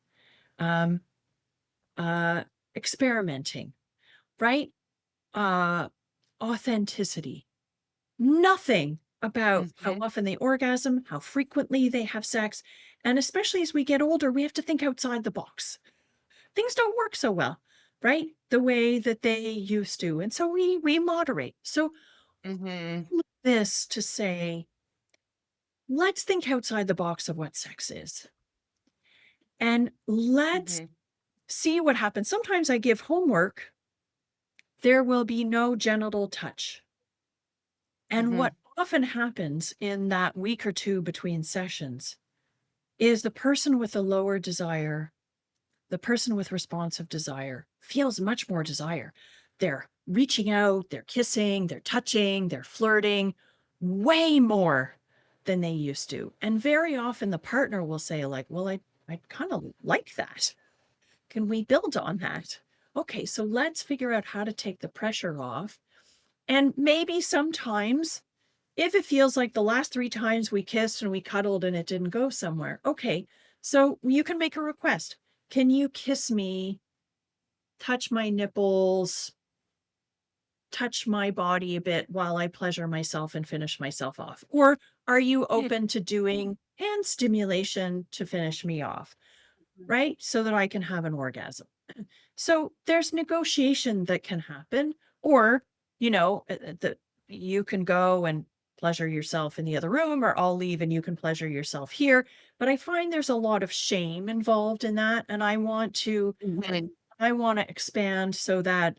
experimenting, right? Authenticity. Nothing about how often they orgasm, how frequently they have sex. And especially as we get older, we have to think outside the box. Things don't work so well, right? The way that they used to. And so we moderate. So this to say, let's think outside the box of what sex is. And let's see what happens. Sometimes I give homework. There will be no genital touch. And what often happens in that week or two between sessions is the person with the lower desire, the person with responsive desire, feels much more desire. They're reaching out, they're kissing, they're touching, they're flirting way more than they used to. And very often the partner will say like, well, I kind of like that. Can we build on that? Okay, so let's figure out how to take the pressure off. And maybe sometimes if it feels like the last 3 times we kissed and we cuddled and it didn't go somewhere, okay, so you can make a request. Can you kiss me, touch my nipples, touch my body a bit while I pleasure myself and finish myself off? Or are you open to doing hand stimulation to finish me off, right? So that I can have an orgasm. So there's negotiation that can happen, or, you can go and pleasure yourself in the other room, or I'll leave and you can pleasure yourself here. But I find there's a lot of shame involved in that. And I want to expand so that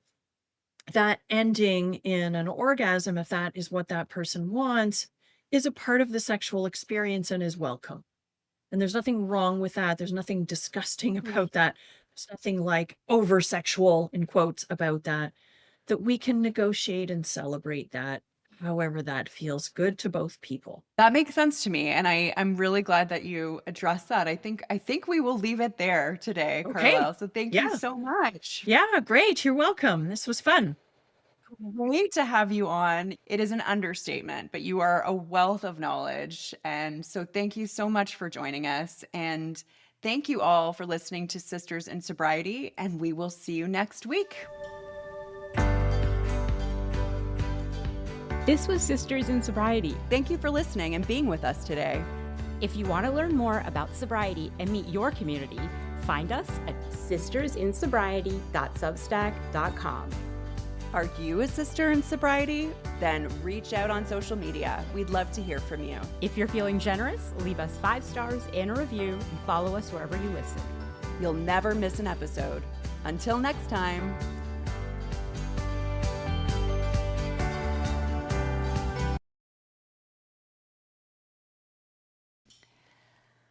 ending in an orgasm, if that is what that person wants, is a part of the sexual experience and is welcome. And there's nothing wrong with that. There's nothing disgusting about that. There's nothing like over sexual in quotes about that we can negotiate and celebrate that however that feels good to both people. That makes sense to me. And I'm really glad that you addressed that. I think we will leave it there today, Okay. Carlisle. So thank you so much. Yeah, great. You're welcome. This was fun. Great to have you on. It is an understatement, but you are a wealth of knowledge. And so thank you so much for joining us. And thank you all for listening to Sisters in Sobriety. And we will see you next week. This was Sisters in Sobriety. Thank you for listening and being with us today. If you want to learn more about sobriety and meet your community, find us at sistersinsobriety.substack.com. Are you a sister in sobriety? Then reach out on social media. We'd love to hear from you. If you're feeling generous, leave us 5 stars and a review and follow us wherever you listen. You'll never miss an episode. Until next time.